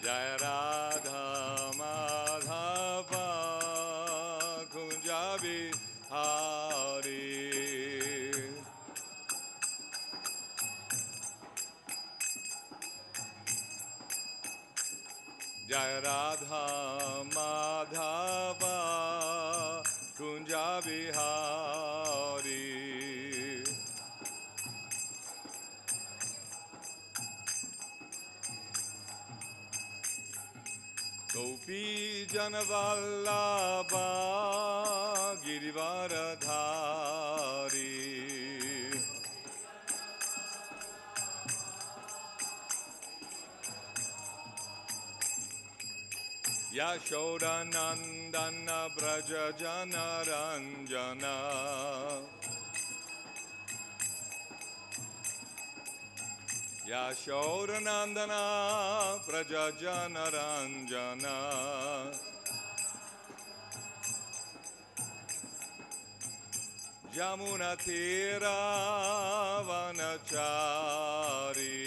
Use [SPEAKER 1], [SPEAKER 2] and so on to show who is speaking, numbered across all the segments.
[SPEAKER 1] Jaya Radha Madhava Kunja Bihari. Jaya Radha Madhava Kunja Bihari. Gopi Janavallabha Girivaradhari. Yashodanandana Braja Janaranjana. Yashodanandana Braja Janaranjana. Jamuna Tira Vanachari.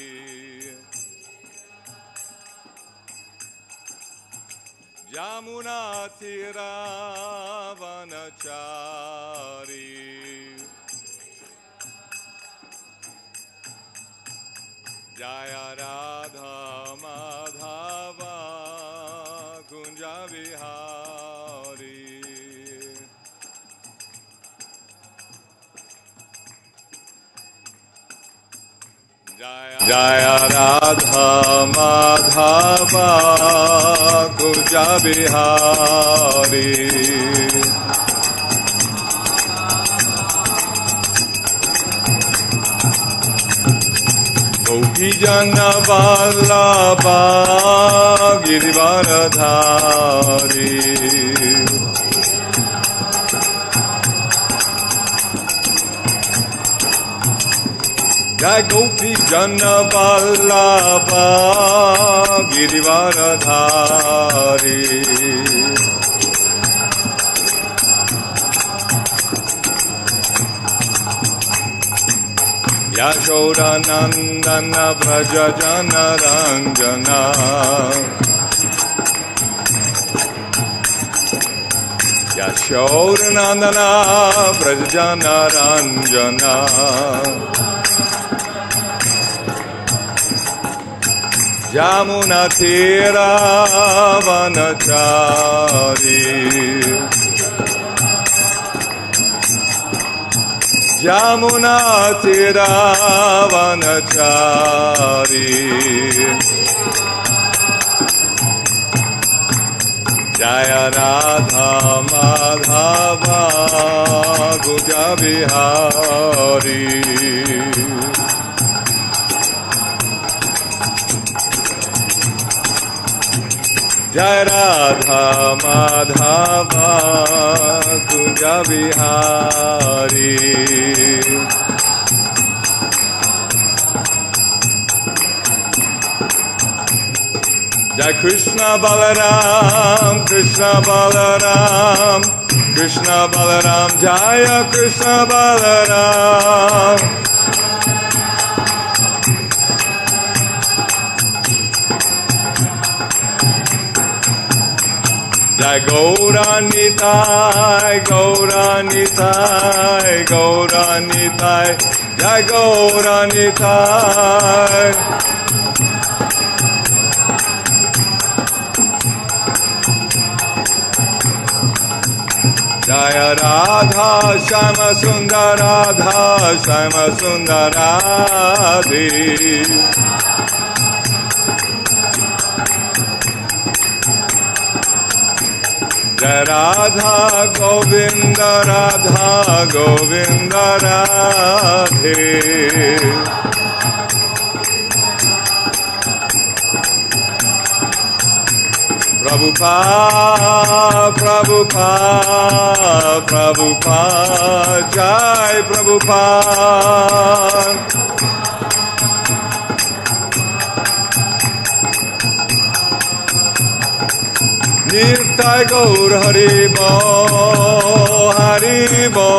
[SPEAKER 1] Jamuna Tira Vanachari. Jaya Radha Madhava Kunja Bihari. Jaya Radha Madhava Kunja Bihari. Gopi Janavallabha Girivaradhari. Jai Gopi Janavallabha Girivaradhari. Yashodanandana Braja Janaranjana. Yashodanandana Braja Janaranjana. Jamuna Tira Vanachari. Jamuna Tira Vanachari. Jaya Radha Madhava Kunja Bihari. Jaya Radha Madhava Kunja Bihari. Jai Krishna Balaram, Krishna Balaram, Krishna Balaram, Jaya Krishna Balaram. Jai Gauda Nitai, Gauda Nitai, Gauda Nitai, Jai Gauda Nitai. Jaya Radha Shama Sundara Radha Shama Sundara Radhe. Jai Radha Govinda Radha Govinda Radhe. Prabhupada, Prabhupada, Prabhupada, Jai Prabhupada. Nittai Gaur Haribo, Haribo,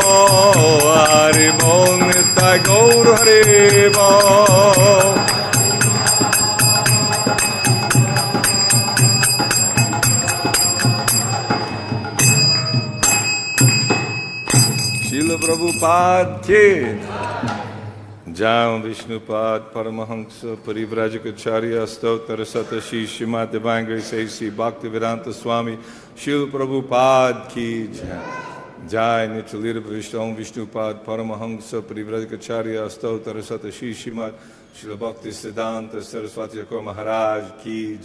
[SPEAKER 1] Haribo, Nittai Gaur Haribo. Prabhupada ki Jai Vishnupad Paramahansa Parivrajacharya Stotra Satashi Srimad Divine Grace A.C. Bhaktivedanta Swami Śrīla Prabhupada ki Jai Nityalita Vishtam Vishnupad Paramahansa Parivrajacharya Stotra Satashi Srimad Śrīla Bhakti Siddhanta Saraswati Thakur Maharaj ki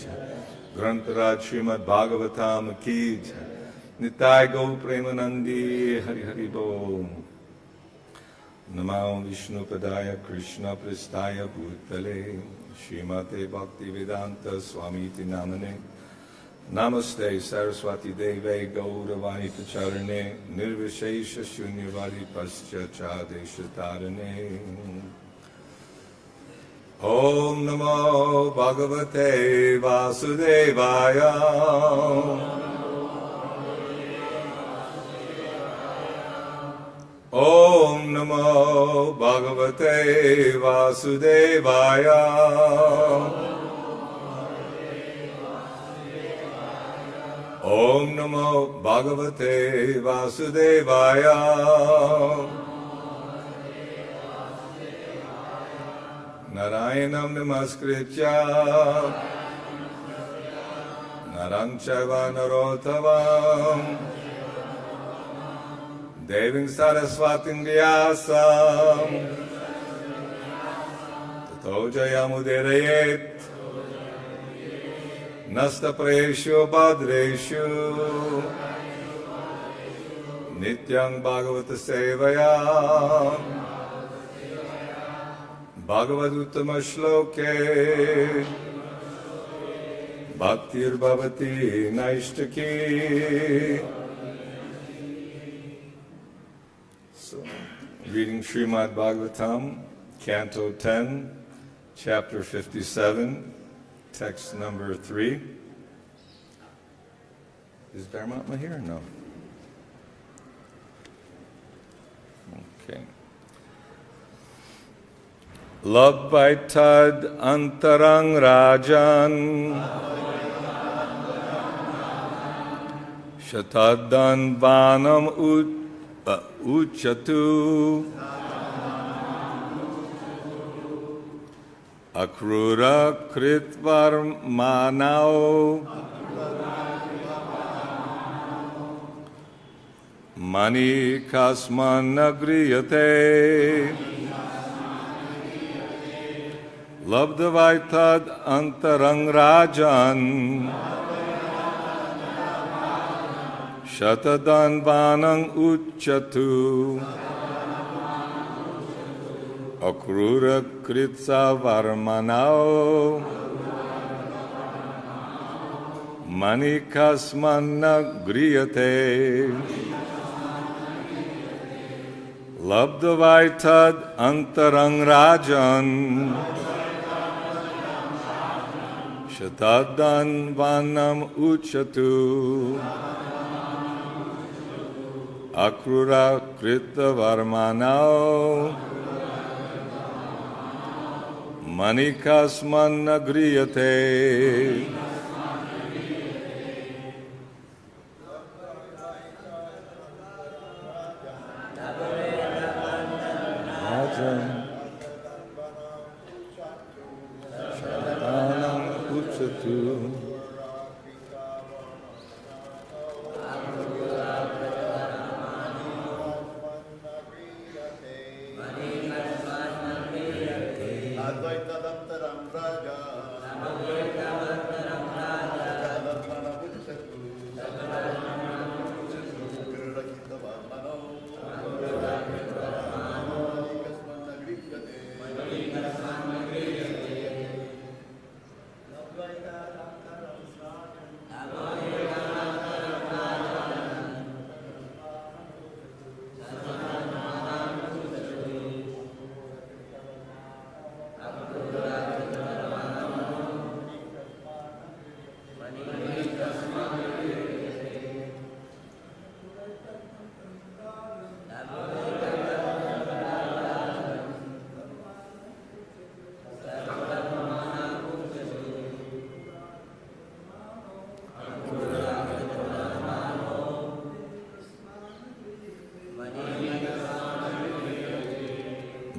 [SPEAKER 1] Grantaraj Srimad Bhagavatam ki Nitai Gau Premanandi Hari Hari Bol Namo Vishnu Padaya Krishna Pristaya Bhutale Srimate Bhaktivedanta Swamiti Namane Namaste Saraswati Deve Gauda Vaitacharane Nirvishesha Shunyavadi Paschachadesha Tarane Om Namo Bhagavate Vasudevaya Om Namo Bhagavate Vasudevaya Om Namo Bhagavate Vasudevaya Narayanam Namaskritya Narang Chaiva Narottavam Deving Saraswatim Vyasam Tato Jayamudedayet Nasta Preshu Bhadreshu Nityang Bhagavata Sevaya Bhagavaduttama Shloke Bhaktir Bhavati Naishtaki. Reading Srimad Bhagavatam, Canto 10, Chapter 57, Text number 3. Is Dharmatma here? No. Okay. Labdhvaitad antaram rājan śatadhanvānam ūcatuḥ akrūra-kṛtavarmāṇau maniḥ kasmān gṛhyate labdhvaitad antaraṁ rājan śatadhanvānam ūcatuḥ akrūra-kṛtavarmāṇau maniḥ kasmān gṛhyate labdhvaitad antaraṁ rājan śatadhanvānam ūcatuḥ akrūra-kṛtavarmāṇau maniḥ kasmān gṛhyate. Rājan śatadhanam ūcatuḥ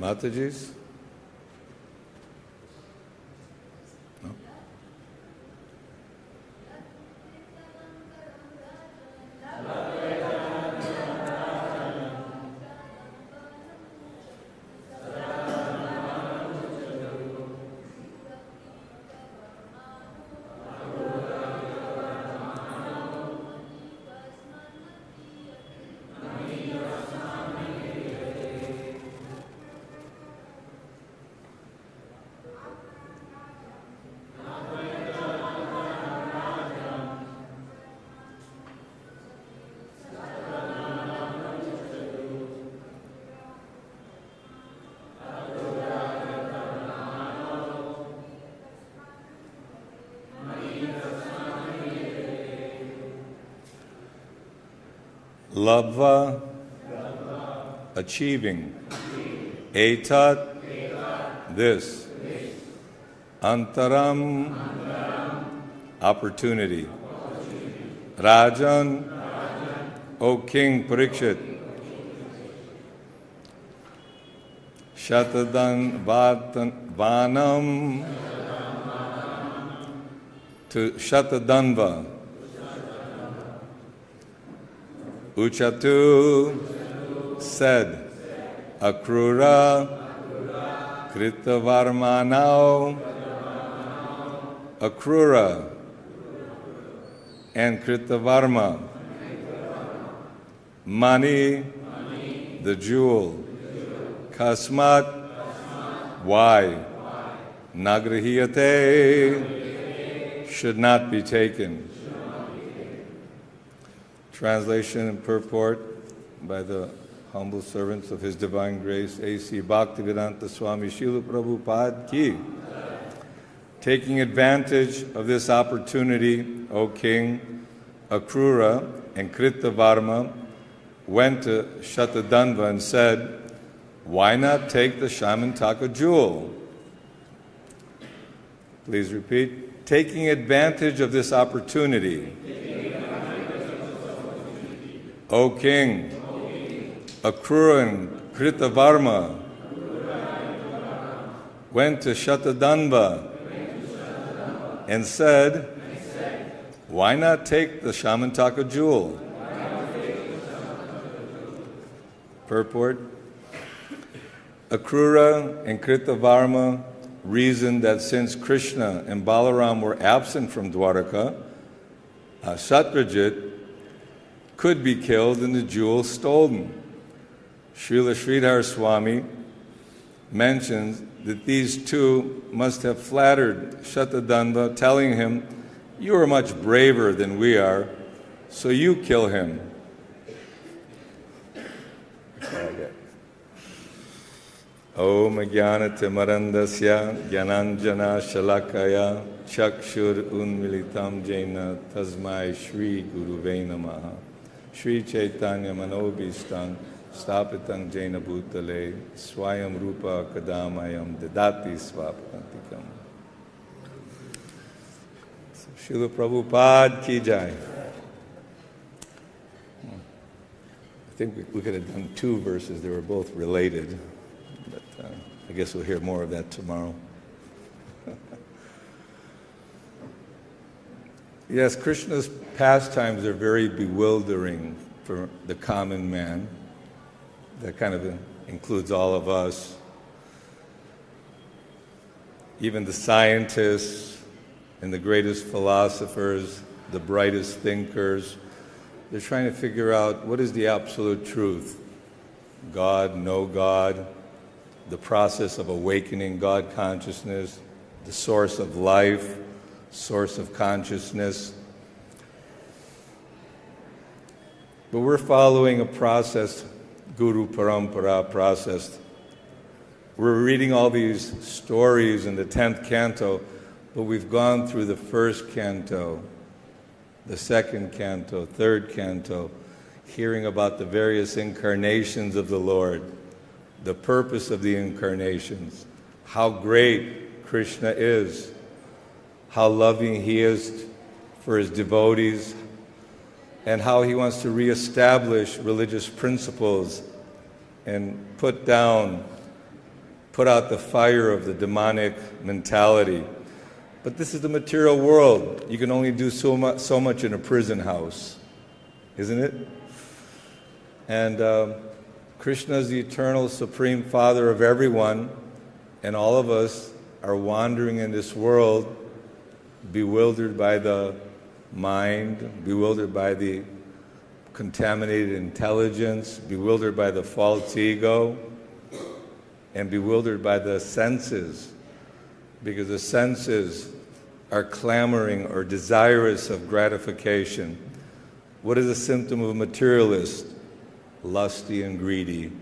[SPEAKER 1] Mataji's? No? Labdhvā, achieving. Etat, this. Antaram, opportunity. Rājan, O King Parīkṣit. Śatadhanvānam, to Śatadhanvā. Ūcatuḥ, said. Akrūra-kṛtavarmāṇau, Akrūra and Kṛtavarmā. Maniḥ, the jewel. Kasmāt, why? Gṛhyate, should not be taken. Translation and purport by the humble servants of His Divine Grace, A.C. Bhaktivedanta Swami Śrīla Prabhupada ki. Taking advantage of this opportunity, O King, Akrūra and Kṛtavarmā went to Śatadhanvā and said, why not take the Syamantaka jewel? Please repeat. Taking advantage of this opportunity, O King, Akrūra and Kṛtavarmā went to Śatadhanvā and said, why not take the Syamantaka jewel? Purport. Akrūra and Kṛtavarmā reasoned that since Krishna and Balarāma were absent from Dvārakā, Satrājit could be killed and the jewel stolen. Śrīla Śrīdhara Svāmī mentions that these two must have flattered Śatadhanvā, telling him, you are much braver than we are, so you kill him. Om Jnana-timirandasya Jnananjana Shalakaya Chakshur Unmilitam Jena Tasmai Shri Guruve Namaha Shri Chaitanya Manobhishtam Sthapitam Jena Bhutale Swayam Rupa Kadamayam Dadati Svapantikam. Śrīla Prabhupada ki jai. I think we could have done two verses. They were both related. But I guess we'll hear more of that tomorrow. Yes, Krishna's pastimes are very bewildering for the common man. That kind of includes all of us. Even the scientists and the greatest philosophers, the brightest thinkers, they're trying to figure out what is the absolute truth. God, no God, the process of awakening God consciousness, the source of life, source of consciousness. But we're following a process, Guru Parampara process. We're reading all these stories in the 10th canto, but we've gone through the first canto, the second canto, third canto, hearing about the various incarnations of the Lord, the purpose of the incarnations, how great Krishna is, how loving He is for His devotees, and how He wants to reestablish religious principles and put down put out the fire of the demonic mentality. But this is the material world. You can only do so much in a prison house, isn't it? And Krishna is the eternal Supreme Father of everyone, and all of us are wandering in this world, bewildered by the mind, bewildered by the contaminated intelligence, bewildered by the false ego, and bewildered by the senses, because the senses are clamoring or desirous of gratification. What is a symptom of a materialist? Lusty and greedy.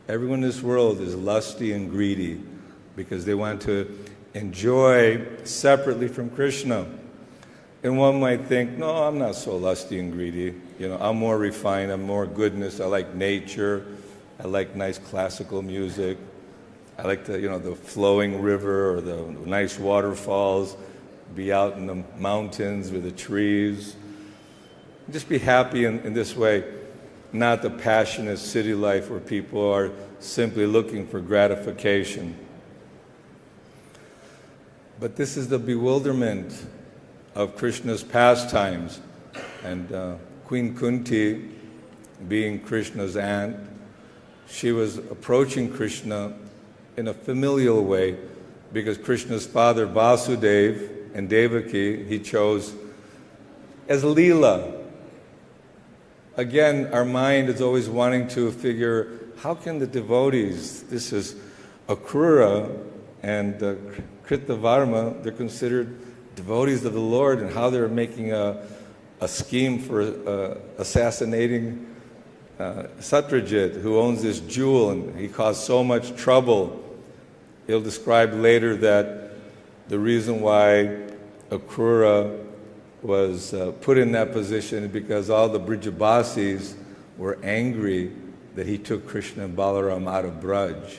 [SPEAKER 1] Everyone in this world is lusty and greedy because they want to enjoy separately from Krishna. And one might think, no, I'm not so lusty and greedy. You know, I'm more refined, I'm more goodness, I like nature, I like nice classical music, I like the flowing river or the nice waterfalls, be out in the mountains with the trees. Just be happy in this way, not the passionate city life where people are simply looking for gratification. But this is the bewilderment of Krishna's pastimes. And Queen Kunti, being Krishna's aunt, she was approaching Krishna in a familial way because Krishna's father Vasudeva and Devaki he chose as Leela. Again, our mind is always wanting to figure, how can the devotees, this is Akrūra and Kṛtavarmā, they're considered devotees of the Lord, and how they're making a scheme for assassinating Satrājit, who owns this jewel, and he caused so much trouble. He'll describe later that the reason why Akrūra was put in that position is because all the Brijabasis were angry that he took Krishna and Balarāma out of Braj.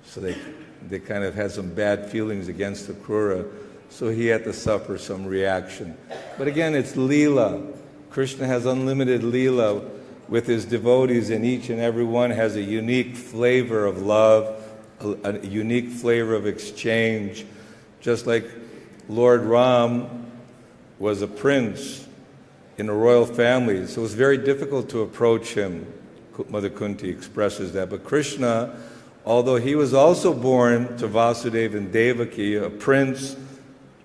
[SPEAKER 1] So they kind of had some bad feelings against Akrūra, so he had to suffer some reaction. But again, it's Leela. Krishna has unlimited Leela with his devotees, and each and every one has a unique flavor of love, a unique flavor of exchange. Just like Lord Ram was a prince in a royal family, so it was very difficult to approach him. Mother Kunti expresses that. But Krishna, although he was also born to Vasudeva and Devaki, a prince,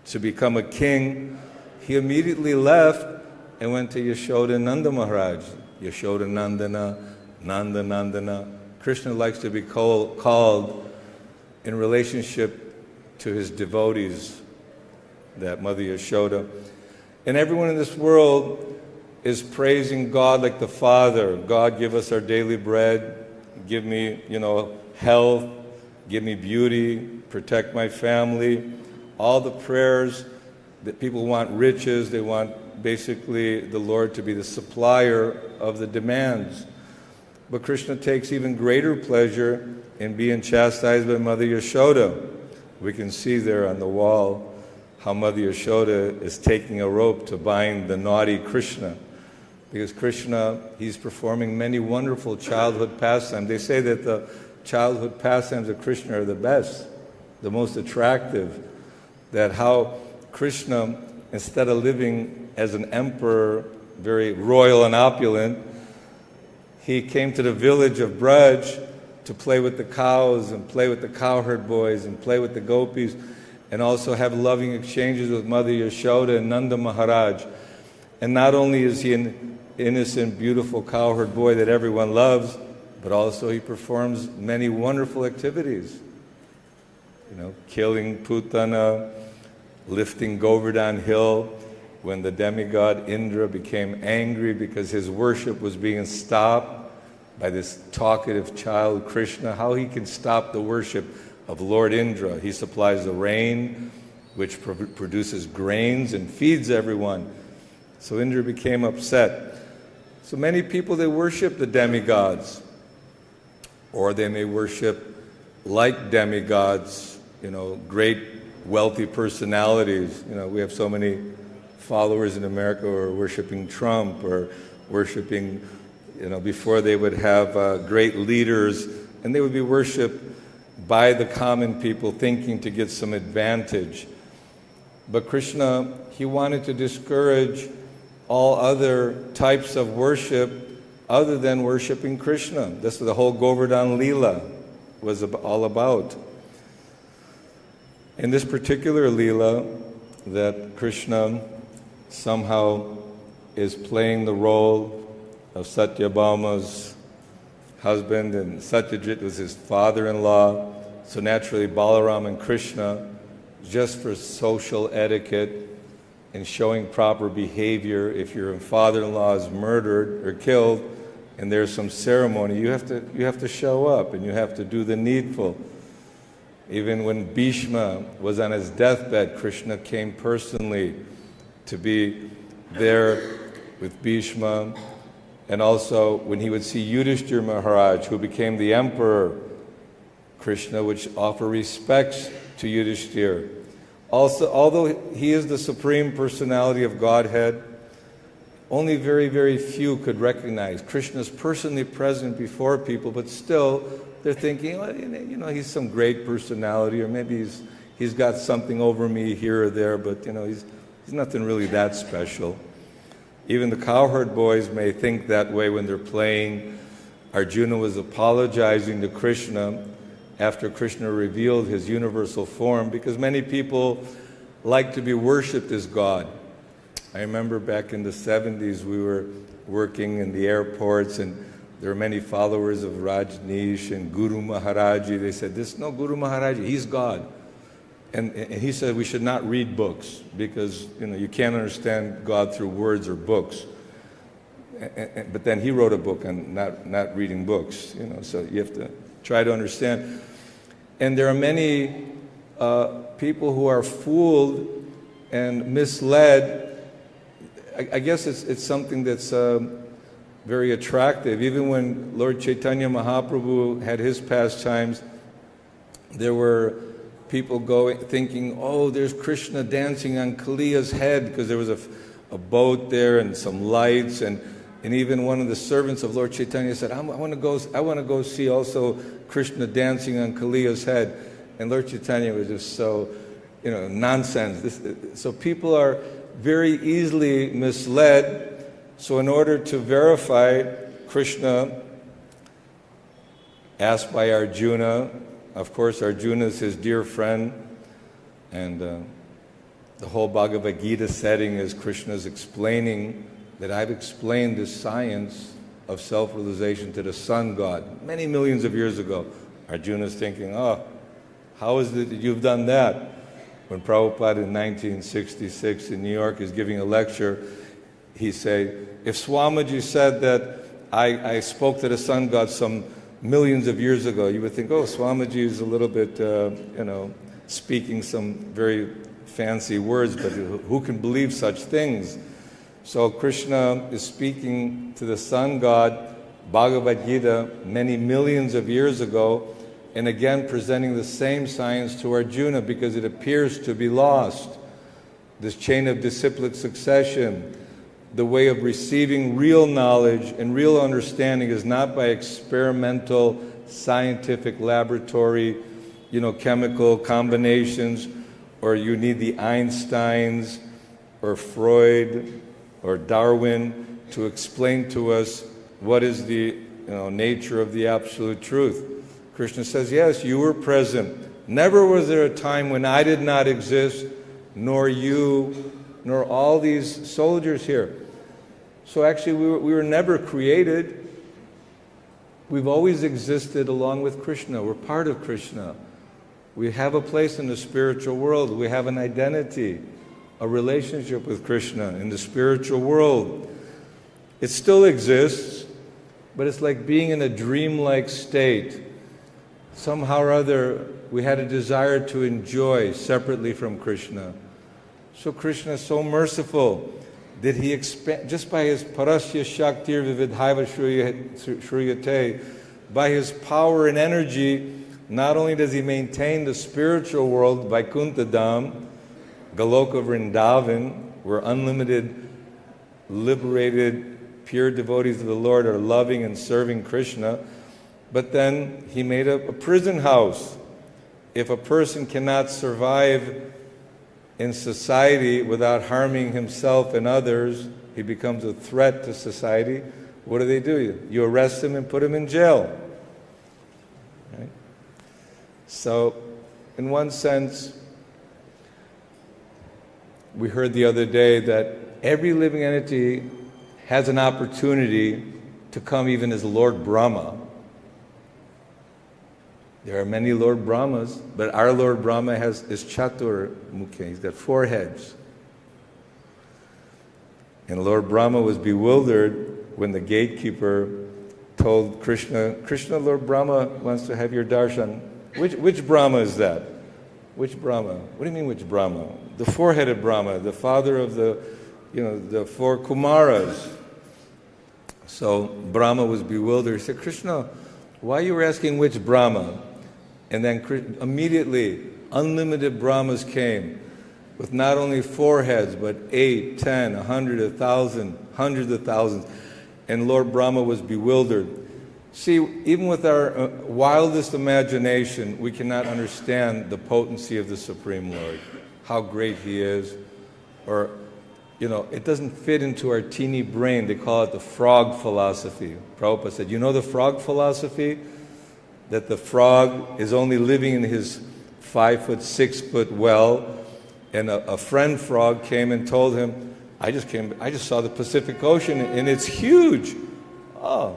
[SPEAKER 1] to become a king, he immediately left and went to Yashoda Nanda Maharaj. Yashoda Nandana, Nanda Nandana. Krishna likes to be called in relationship to his devotees, that Mother Yashoda. And everyone in this world is praising God like the Father. God, give us our daily bread. Give me, health. Give me beauty. Protect my family. All the prayers that people want riches. They want basically the Lord to be the supplier of the demands. But Krishna takes even greater pleasure in being chastised by Mother Yashoda. We can see there on the wall how Mother Yashoda is taking a rope to bind the naughty Krishna. Because Krishna, he's performing many wonderful childhood pastimes. They say that the childhood pastimes of Krishna are the best, the most attractive. That how Krishna, instead of living as an emperor, very royal and opulent, he came to the village of Braj to play with the cows and play with the cowherd boys and play with the gopis, and also have loving exchanges with Mother Yashoda and Nanda Maharaj. And not only is he an innocent, beautiful cowherd boy that everyone loves, but also he performs many wonderful activities. Killing Putana, lifting Govardhan Hill, when the demigod Indra became angry because his worship was being stopped by this talkative child, Krishna, how he can stop the worship of Lord Indra. He supplies the rain, which produces grains and feeds everyone. So Indra became upset. So many people, they worship the demigods, or they may worship like demigods, great wealthy personalities. We have so many followers in America who are worshiping Trump, or worshiping, before they would have great leaders, and they would be worshipped by the common people thinking to get some advantage. But Krishna, he wanted to discourage all other types of worship other than worshiping Krishna. That's what the whole Govardhan Leela was all about. In this particular Leela, that Krishna somehow is playing the role of Satyabhama's husband, and Satrājit was his father-in-law. So naturally, Balarāma and Krishna, just for social etiquette and showing proper behavior, if your father-in-law is murdered or killed, and there's some ceremony, you have to show up and you have to do the needful. Even when Bhishma was on his deathbed, Krishna came personally to be there with Bhishma. And also, when he would see Yudhishthira Maharaj, who became the emperor, Krishna would offer respects to Yudhishthira. Also, although he is the Supreme Personality of Godhead, only very, very few could recognize Krishna's personally present before people, but still they're thinking, well, you know, he's some great personality, or maybe he's got something over me here or there, but you know, he's nothing really that special. Even the cowherd boys may think that way when they're playing. Arjuna was apologizing to Krishna after Krishna revealed his universal form, because many people like to be worshipped as God. I remember back in the 70s we were working in the airports, and there were many followers of Rajneesh and Guru Maharaji. They said, no, Guru Maharaji, he's God. And he said we should not read books, because you can't understand God through words or books. But then he wrote a book on not reading books, so you have to try to understand. And there are many people who are fooled and misled. I guess it's something that's very attractive. Even when Lord Chaitanya Mahaprabhu had his pastimes, there were people thinking, oh, there's Krishna dancing on Kaliya's head, because there was a boat there and some lights, and even one of the servants of Lord Chaitanya said, I want to go see also Krishna dancing on Kaliya's head. And Lord Chaitanya was just so, nonsense. So people are very easily misled. So in order to verify, Krishna asked by Arjuna. Of course, Arjuna is his dear friend, and the whole Bhagavad Gita setting is Krishna's explaining that I've explained this science of self-realization to the sun god many millions of years ago. Arjuna's thinking, oh, how is it that you've done that? When Prabhupada in 1966 in New York is giving a lecture, he said, if Swamiji said that I spoke to the sun god some millions of years ago, you would think, oh, Swamiji is a little bit, speaking some very fancy words, but who can believe such things? So Krishna is speaking to the sun god, Bhagavad Gita, many millions of years ago, and again presenting the same science to Arjuna, because it appears to be lost. This chain of disciplic succession, the way of receiving real knowledge and real understanding is not by experimental, scientific laboratory, chemical combinations, or you need the Einsteins or Freud or Darwin to explain to us what is the nature of the absolute truth. Krishna says, yes, you were present. Never was there a time when I did not exist, nor you, nor all these soldiers here. So actually we were never created. We've always existed along with Krishna. We're part of Krishna. We have a place in the spiritual world. We have an identity, a relationship with Krishna in the spiritual world. It still exists, but it's like being in a dreamlike state. Somehow or other, we had a desire to enjoy separately from Krishna. So Krishna is so merciful. Did he expand, just by his parasya shaktir vividhaiva shriyate, by his power and energy, not only does he maintain the spiritual world, Vaikuntha Dham, Goloka Vrindavan, where unlimited, liberated, pure devotees of the Lord are loving and serving Krishna, but then he made a prison house if a person cannot survive in society without harming himself and others, he becomes a threat to society. What do? You arrest him and put him in jail. Right? So, in one sense, we heard the other day that every living entity has an opportunity to come even as Lord Brahma. There are many Lord Brahmas, but our Lord Brahma is Chatur Mukha. He's got 4 heads. And Lord Brahma was bewildered when the gatekeeper told Krishna, Lord Brahma wants to have your darshan. Which Brahma is that? Which Brahma? What do you mean which Brahma? The 4-headed Brahma, the father of the 4 Kumaras. So Brahma was bewildered. He said, Krishna, why you were asking which Brahma? And then immediately, unlimited Brahmas came with not only 4 heads, but 8, 10, 100, 1,000, hundreds of thousands. And Lord Brahma was bewildered. See, even with our wildest imagination, we cannot understand the potency of the Supreme Lord, how great He is. Or, it doesn't fit into our teeny brain. They call it the frog philosophy. Prabhupada said, you know the frog philosophy? That the frog is only living in his 5-foot, 6-foot well, and a friend frog came and told him, I just saw the Pacific Ocean and it's huge. Oh,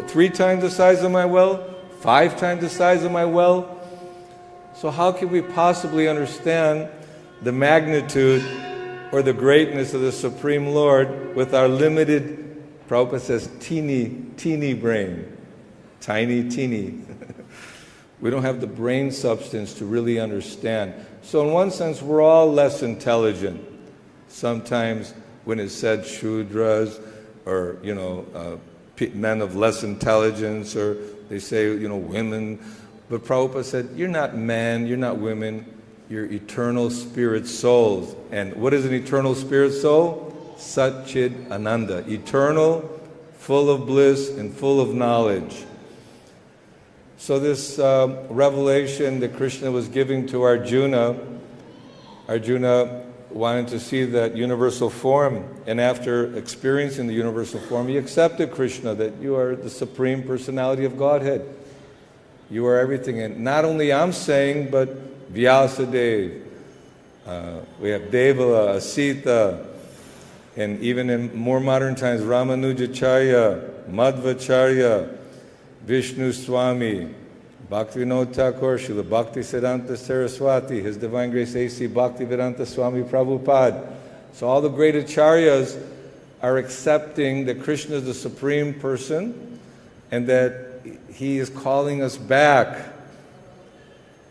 [SPEAKER 1] 3 times the size of my well, 5 times the size of my well. So how can we possibly understand the magnitude or the greatness of the Supreme Lord with our limited, Prabhupada says, teeny brain. Tiny, teeny. We don't have the brain substance to really understand. So in one sense, we're all less intelligent. Sometimes when it's said Shudras, or, men of less intelligence, or they say, women. But Prabhupada said, you're not men, you're not women, you're eternal spirit souls. And what is an eternal spirit soul? Satchid Ananda. Eternal, full of bliss, and full of knowledge. So this revelation that Krishna was giving to Arjuna wanted to see that universal form, and after experiencing the universal form, he accepted Krishna, that you are the Supreme Personality of Godhead. You are everything. And not only I'm saying, but Vyasadeva, we have Devala, Asita, and even in more modern times, Ramanujacharya, Madhvacharya, Vishnu Swami, Bhaktivinoda Thakur, Śrīla Bhaktisiddhanta Saraswati, His Divine Grace A.C. Bhaktivedanta Swami Prabhupada. So all the great acharyas are accepting that Krishna is the Supreme Person and that He is calling us back.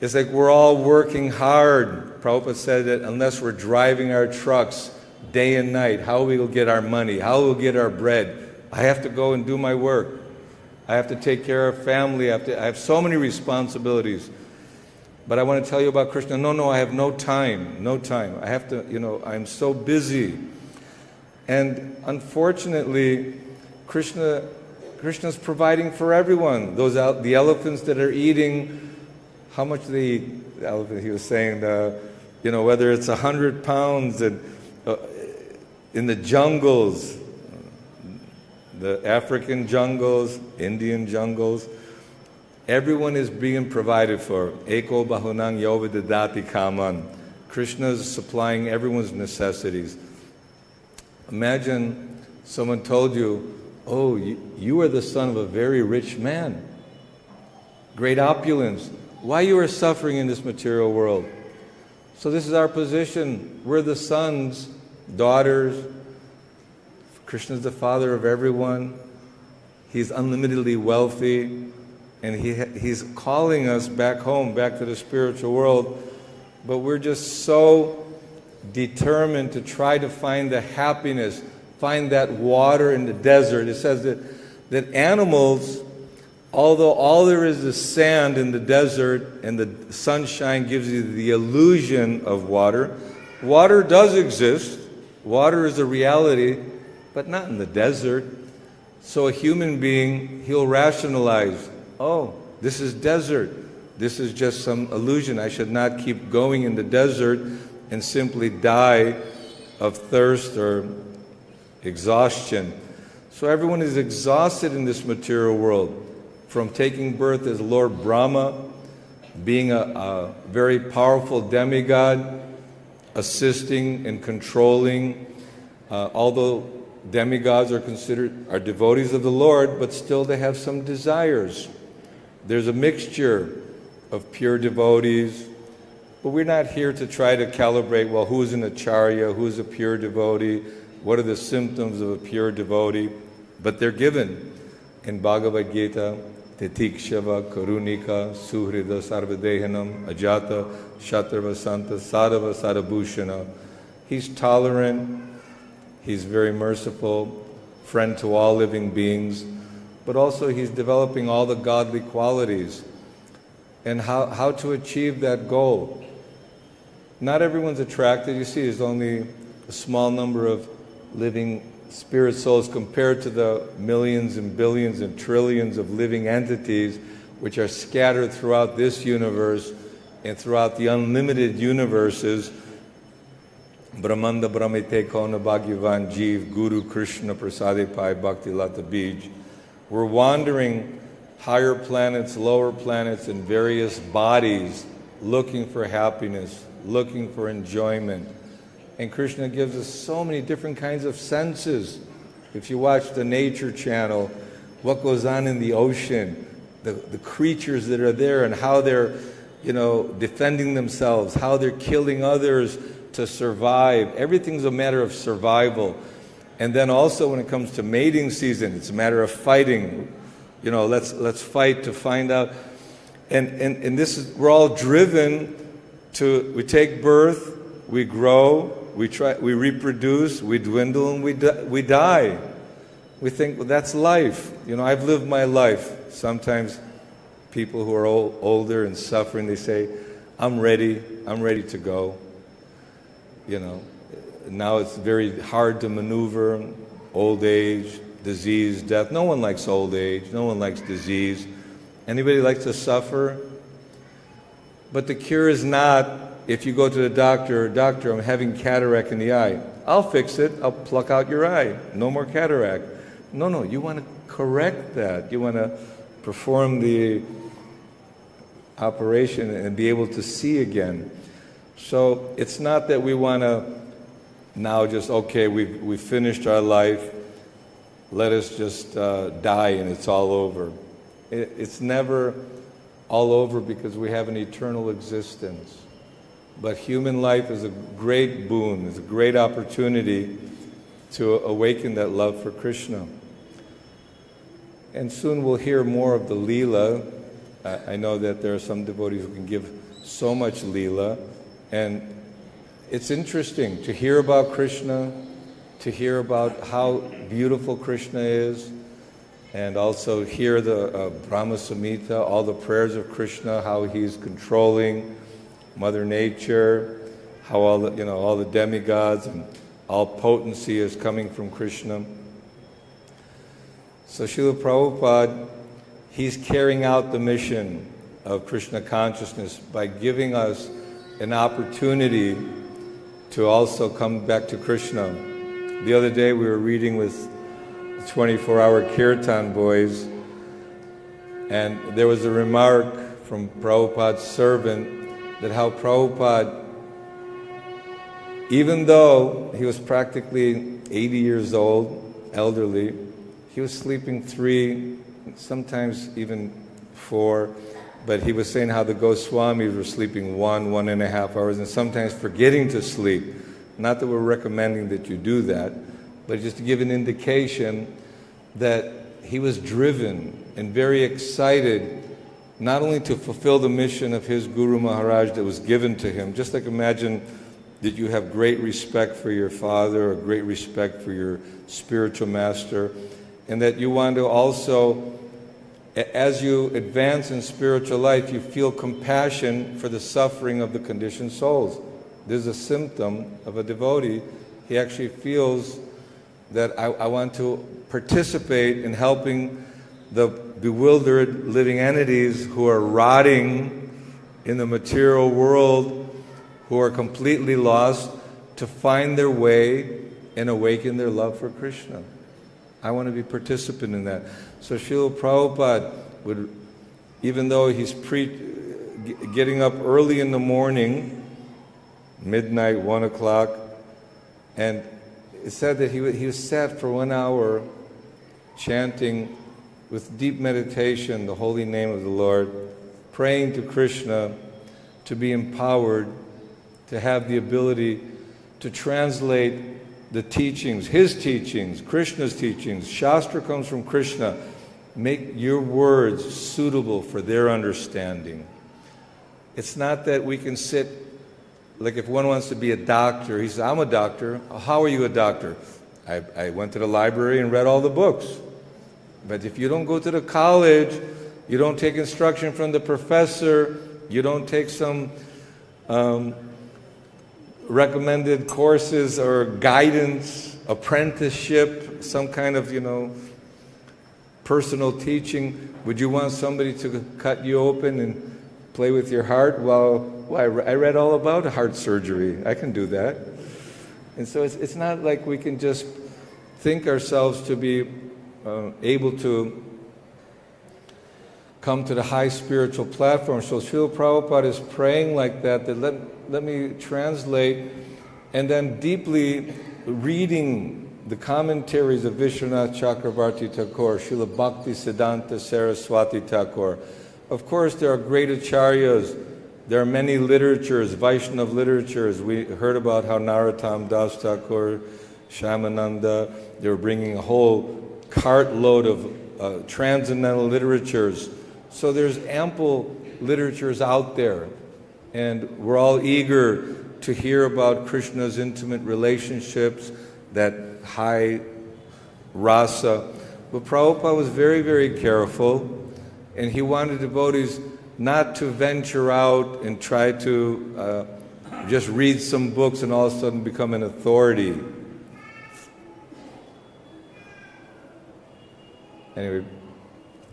[SPEAKER 1] It's like we're all working hard. Prabhupada said that unless we're driving our trucks day and night, how we will get our money, how we'll get our bread. I have to go and do my work. I have to take care of family. I have so many responsibilities. But I want to tell you about Krishna. No, I have no time. I have to, I'm so busy. And unfortunately, Krishna's providing for everyone. The elephants that are eating, how much they eat? The elephant, he was saying, whether it's 100 pounds in the jungles, the African jungles, Indian jungles, everyone is being provided for. Eko bahunang yovidadati kaman. Krishna is supplying everyone's necessities. Imagine someone told you, oh, you are the son of a very rich man. Great opulence. Why you are suffering in this material world? So this is our position. We're the sons, daughters. Krishna is the father of everyone. He's unlimitedly wealthy. And he's calling us back home, back to the spiritual world. But we're just so determined to try to find the happiness, find that water in the desert. It says that animals, although all there is sand in the desert and the sunshine gives you the illusion of water, water does exist. Water is a reality, but not in the desert. So a human being, he'll rationalize, oh, this is desert. This is just some illusion. I should not keep going in the desert and simply die of thirst or exhaustion. So everyone is exhausted in this material world, from taking birth as Lord Brahma, being a very powerful demigod, assisting and controlling, although demigods are devotees of the Lord, but still they have some desires. There's a mixture of pure devotees, but we're not here to try to calibrate, well, who's an acharya, who's a pure devotee, what are the symptoms of a pure devotee, but they're given in Bhagavad Gita. Titikshava, Karunika, Suhrida, Sarvadehanam, Ajata, Shatrava Santa, Sadhava, Sadhabhushana. He's tolerant, he's very merciful, friend to all living beings, but also he's developing all the godly qualities and how to achieve that goal. Not everyone's attracted. You see, there's only a small number of living spirit souls compared to the millions and billions and trillions of living entities which are scattered throughout this universe and throughout the unlimited universes. Brahmanda Brahmite Kona Bhagyavan Jeev Guru Krishna Prasade Pai Bhakti Lata Bij. We're wandering higher planets, lower planets, in various bodies, looking for happiness, looking for enjoyment. And Krishna gives us so many different kinds of senses. If you watch the Nature Channel, what goes on in the ocean, the creatures that are there and how they're, defending themselves, how they're killing others to survive. Everything's a matter of survival. And then also when it comes to mating season, it's a matter of fighting. Let's fight to find out. And this is, we're all driven to, we take birth, we grow, we reproduce, we dwindle, and we die. We think, well, that's life. I've lived my life. Sometimes people who are older and suffering, they say, I'm ready to go. Now it's very hard to maneuver, old age, disease, death. No one likes old age, no one likes disease. Anybody likes to suffer? But the cure is not, if you go to the doctor, I'm having cataract in the eye. I'll fix it, I'll pluck out your eye. No more cataract. No, you want to correct that. You want to perform the operation and be able to see again. So it's not that we want to now just, okay, we've finished our life, let us just die and it's all over. It's never all over because we have an eternal existence. But human life is a great boon, it's a great opportunity to awaken that love for Krishna. And soon we'll hear more of the Leela. I know that there are some devotees who can give so much Leela. And it's interesting to hear about Krishna, to hear about how beautiful Krishna is, and also hear the Brahma Samita, all the prayers of Krishna, how he's controlling Mother Nature, how all the demigods and all potency is coming from Krishna. So Srila Prabhupada, he's carrying out the mission of Krishna consciousness by giving us an opportunity to also come back to Krishna. The other day we were reading with the 24-hour Kirtan boys, and there was a remark from Prabhupada's servant that how Prabhupada, even though he was practically 80 years old, elderly, he was sleeping 3, sometimes even 4, but he was saying how the Goswamis were sleeping 1.5 hours, and sometimes forgetting to sleep. Not that we're recommending that you do that, but just to give an indication that he was driven and very excited not only to fulfill the mission of his Guru Maharaj that was given to him. Just like imagine that you have great respect for your father or great respect for your spiritual master, and that you want to also, as you advance in spiritual life, you feel compassion for the suffering of the conditioned souls. This is a symptom of a devotee. He actually feels that I want to participate in helping the bewildered living entities who are rotting in the material world who are completely lost to find their way and awaken their love for Krishna. I want to be a participant in that. So Śrīla Prabhupada would, even though he's getting up early in the morning, midnight, 1 o'clock, and it said that he sat for 1 hour chanting with deep meditation the holy name of the Lord, praying to Krishna to be empowered, to have the ability to translate the teachings, his teachings, Krishna's teachings. Shastra comes from Krishna. Make your words suitable for their understanding. It's not that we can sit, like if one wants to be a doctor, he says, I'm a doctor. How are you a doctor? I went to the library and read all the books. But if you don't go to the college, you don't take instruction from the professor, you don't take some recommended courses or guidance, apprenticeship, some kind of, personal teaching. Would you want somebody to cut you open and play with your heart? Well, I read all about heart surgery. I can do that. And so it's not like we can just think ourselves to be able to come to the high spiritual platform. So Śrīla Prabhupada is praying like that let me translate, and then deeply reading the commentaries of Vishwanath Chakravarti Thakur, Srila Bhakti Siddhanta Saraswati Thakur. Of course, there are great acharyas. There are many literatures, Vaishnava literatures. We heard about how Narottam Das Thakur, Shyamananda, they were bringing a whole cartload of transcendental literatures. So there's ample literatures out there, and we're all eager to hear about Krishna's intimate relationships, that high rasa. But Prabhupada was very, very careful, and he wanted devotees not to venture out and try to just read some books and all of a sudden become an authority. Anyway,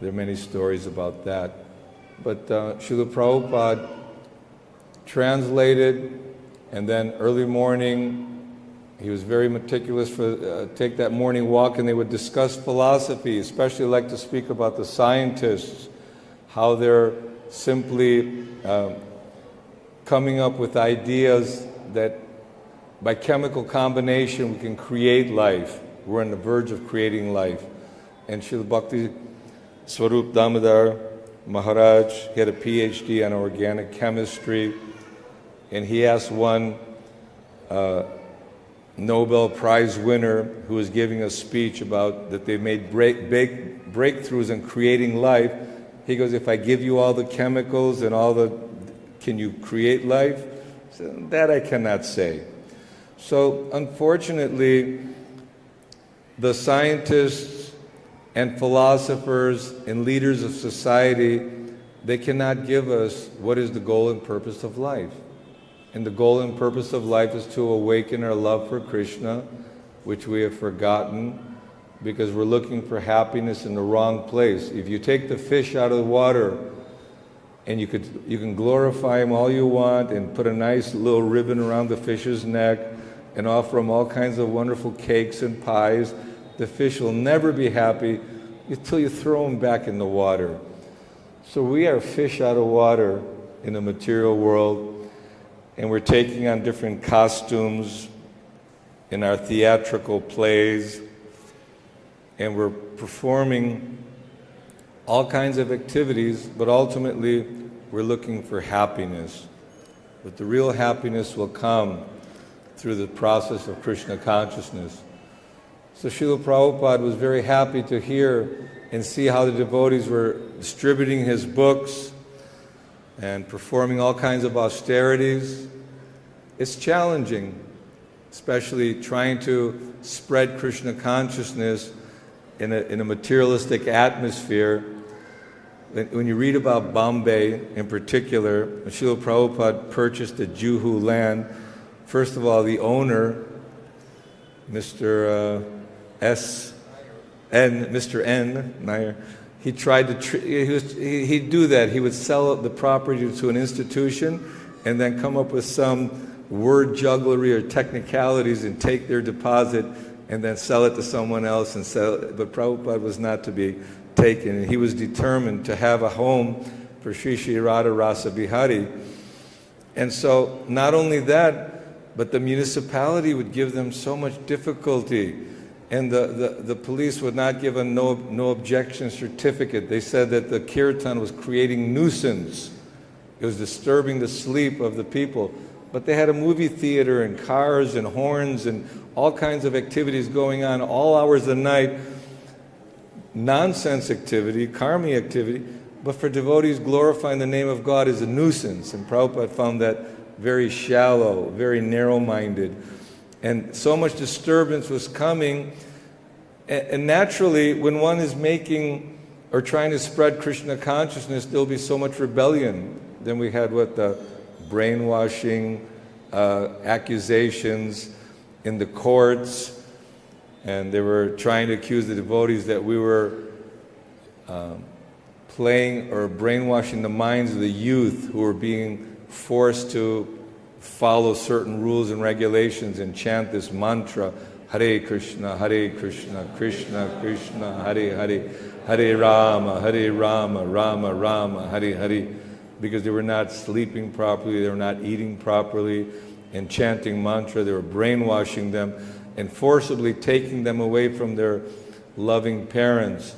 [SPEAKER 1] there are many stories about that. But Śrīla Prabhupada translated, and then early morning, he was very meticulous for take that morning walk, and they would discuss philosophy, especially like to speak about the scientists, how they're simply coming up with ideas that by chemical combination we can create life. We're on the verge of creating life. And Srila Bhakti Swarup Damodar Maharaj, he had a PhD on organic chemistry, and he asked one Nobel Prize winner who was giving a speech about that they made breakthroughs in creating life. He goes, if I give you all the chemicals and can you create life? So that I cannot say. So unfortunately, the scientists and philosophers and leaders of society, they cannot give us what is the goal and purpose of life. And the goal and purpose of life is to awaken our love for Krishna, which we have forgotten because we're looking for happiness in the wrong place. If you take the fish out of the water, and you can glorify him all you want and put a nice little ribbon around the fish's neck and offer him all kinds of wonderful cakes and pies, the fish will never be happy until you throw him back in the water. So we are fish out of water in the material world, and we're taking on different costumes in our theatrical plays, and we're performing all kinds of activities, but ultimately we're looking for happiness. But the real happiness will come through the process of Krishna consciousness. So Śrīla Prabhupada was very happy to hear and see how the devotees were distributing his books and performing all kinds of austerities. It's challenging, especially trying to spread Krishna consciousness in a materialistic atmosphere. When you read about Bombay in particular, when Śrīla Prabhupada purchased the Juhu land, first of all, the owner, Mr. N. Nair, he tried to, he'd do that. He would sell the property to an institution and then come up with some word jugglery or technicalities and take their deposit and then sell it to someone else and sell it. But Prabhupada was not to be taken, and he was determined to have a home for Sri Sri Radha Rasa Bihari. And so not only that, but the municipality would give them so much difficulty, and the police would not give a no objection certificate. They said that the kirtan was creating nuisance. It was disturbing the sleep of the people. But they had a movie theater and cars and horns and all kinds of activities going on all hours of the night. Nonsense activity, karmi activity, but for devotees glorifying the name of God is a nuisance. And Prabhupada found that very shallow, very narrow-minded. And so much disturbance was coming. And naturally, when one is making or trying to spread Krishna consciousness, there'll be so much rebellion. Then we had the brainwashing, accusations in the courts, and they were trying to accuse the devotees that we were playing or brainwashing the minds of the youth who were being forced to follow certain rules and regulations and chant this mantra, Hare Krishna, Krishna Krishna, Hare Hare, Hare Rama, Rama Rama, Hare Hare, because they were not sleeping properly, they were not eating properly, and chanting mantra. They were brainwashing them and forcibly taking them away from their loving parents.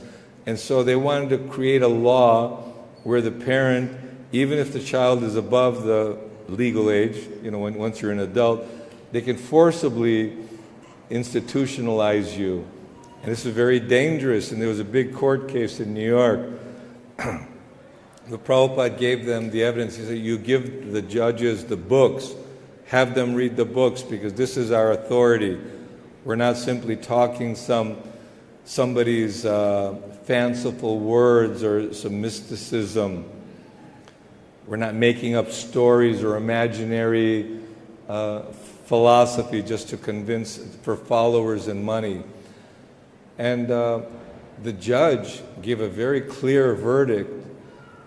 [SPEAKER 1] And so they wanted to create a law where the parent, even if the child is above the legal age, once you're an adult, they can forcibly institutionalize you. And this is very dangerous. And there was a big court case in New York. The Prabhupada gave them the evidence. He said, you give the judges the books, have them read the books, because this is our authority. We're not simply talking somebody's fanciful words or some mysticism. We're not making up stories or imaginary philosophy just to convince for followers and money. And the judge gave a very clear verdict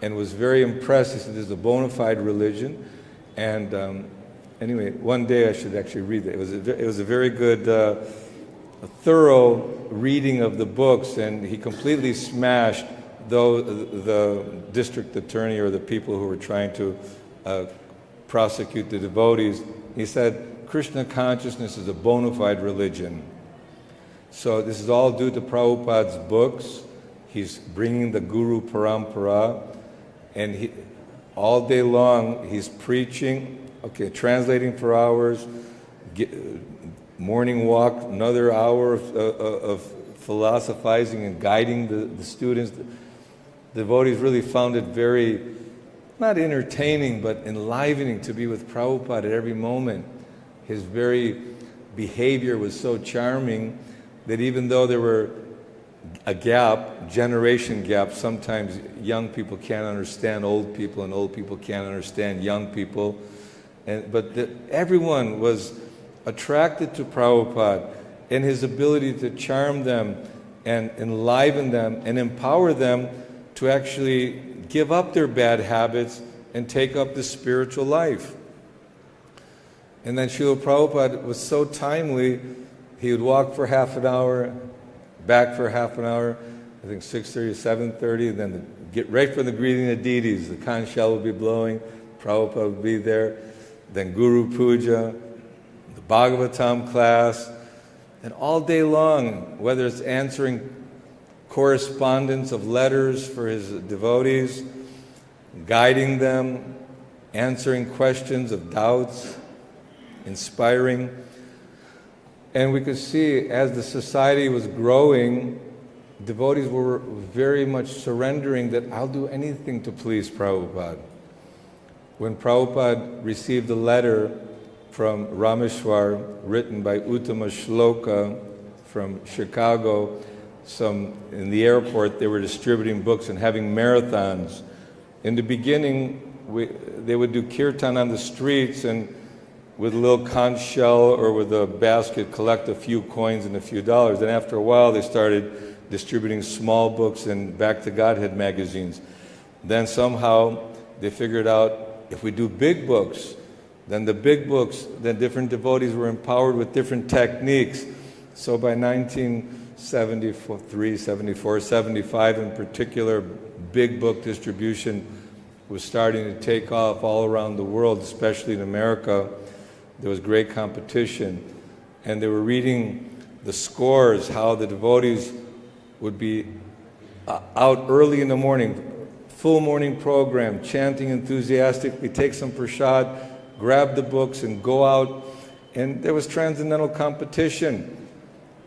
[SPEAKER 1] and was very impressed. He said, this is a bona fide religion. And anyway, one day I should actually read it. It was a very good, a thorough reading of the books, and he completely smashed the district attorney or the people who were trying to prosecute the devotees. He said, Krishna consciousness is a bona fide religion. So this is all due to Prabhupada's books. He's bringing the Guru Parampara, and all day long he's preaching, translating for hours, morning walk, another hour of philosophizing and guiding the students. The devotees really found it very, not entertaining, but enlivening to be with Prabhupada at every moment. His very behavior was so charming that even though there were a gap, generation gap, sometimes young people can't understand old people and old people can't understand young people. But everyone was attracted to Prabhupada and his ability to charm them and enliven them and empower them to actually give up their bad habits and take up the spiritual life. And then Śrīla Prabhupada was so timely, he would walk for half an hour, back for half an hour, I think 6:30 to 7:30, and then get right for the greeting of deities. The conch shell would be blowing, Prabhupada would be there, then Guru Puja, the Bhagavatam class, and all day long, whether it's answering correspondence of letters for his devotees, guiding them, answering questions of doubts, inspiring. And we could see as the society was growing, devotees were very much surrendering that I'll do anything to please Prabhupada. When Prabhupada received a letter from Rameshwar written by Uttama Shloka from Chicago, in the airport they were distributing books and having marathons. In the beginning, they would do kirtan on the streets and with a little conch shell or with a basket collect a few coins and a few dollars. Then after a while they started distributing small books and Back to Godhead magazines. Then somehow they figured out if we do big books, then different devotees were empowered with different techniques. So by 1973, 74, 75 in particular, big book distribution was starting to take off all around the world, especially in America. There was great competition. And they were reading the scores, how the devotees would be out early in the morning, full morning program, chanting enthusiastically, take some prasad, grab the books and go out. And there was transcendental competition.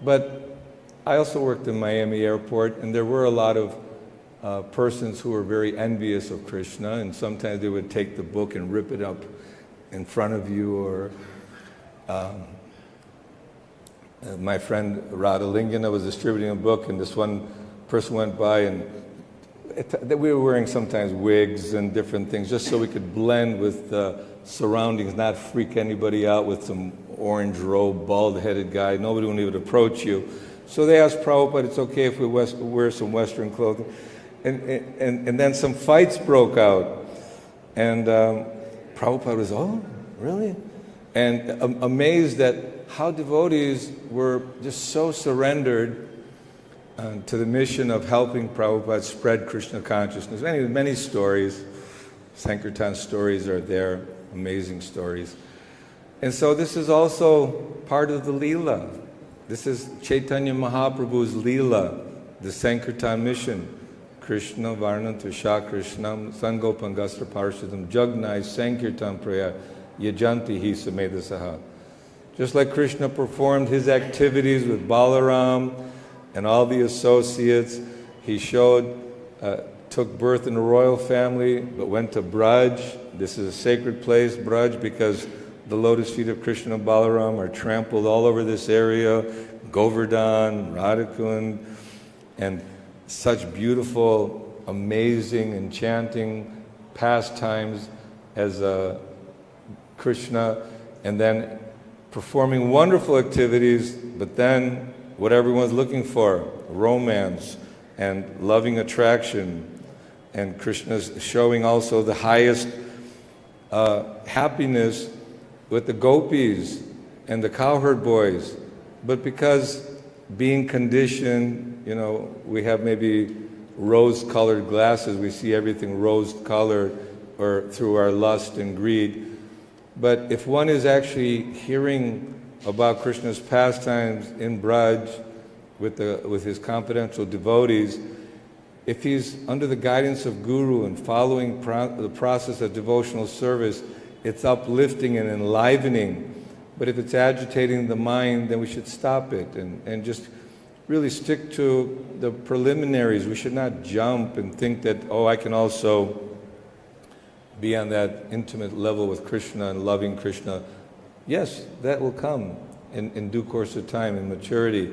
[SPEAKER 1] But I also worked in Miami Airport, and there were a lot of persons who were very envious of Krishna, and sometimes they would take the book and rip it up in front of you, or my friend Radha Lingana was distributing a book, and this one person went by, and we were wearing sometimes wigs and different things just so we could blend with the surroundings, not freak anybody out with some orange robe, bald-headed guy. Nobody would even approach you. So they asked Prabhupada, it's okay if we wear some Western clothing. And then some fights broke out. And Prabhupada was, oh, really? And amazed at how devotees were just so surrendered to the mission of helping Prabhupada spread Krishna consciousness. Many stories, Sankirtan stories are there, amazing stories. And so this is also part of the Leela. This is Chaitanya Mahaprabhu's Leela, the Sankirtan mission. Krishna Varnanta Shah Krishnam Sangopangastra Parshadam Jagnai Sankirtan Praya Yajanti Hi Samedasaha. Just like Krishna performed his activities with Balarāma and all the associates, he took birth in a royal family, but went to Braj. This is a sacred place, Braj, because the lotus feet of Krishna and Balarāma are trampled all over this area, Govardhan, Radhakund, and such beautiful, amazing, enchanting pastimes as Krishna, and then performing wonderful activities, but then what everyone's looking for, romance and loving attraction. And Krishna's showing also the highest happiness with the gopis and the cowherd boys. But because being conditioned, we have maybe rose-colored glasses, we see everything rose-colored or through our lust and greed. But if one is actually hearing about Krishna's pastimes in Braj with his confidential devotees, if he's under the guidance of Guru and following the process of devotional service, it's uplifting and enlivening. But if it's agitating the mind, then we should stop it and just really stick to the preliminaries. We should not jump and think that, oh, I can also be on that intimate level with Krishna and loving Krishna. Yes, that will come in due course of time, in maturity.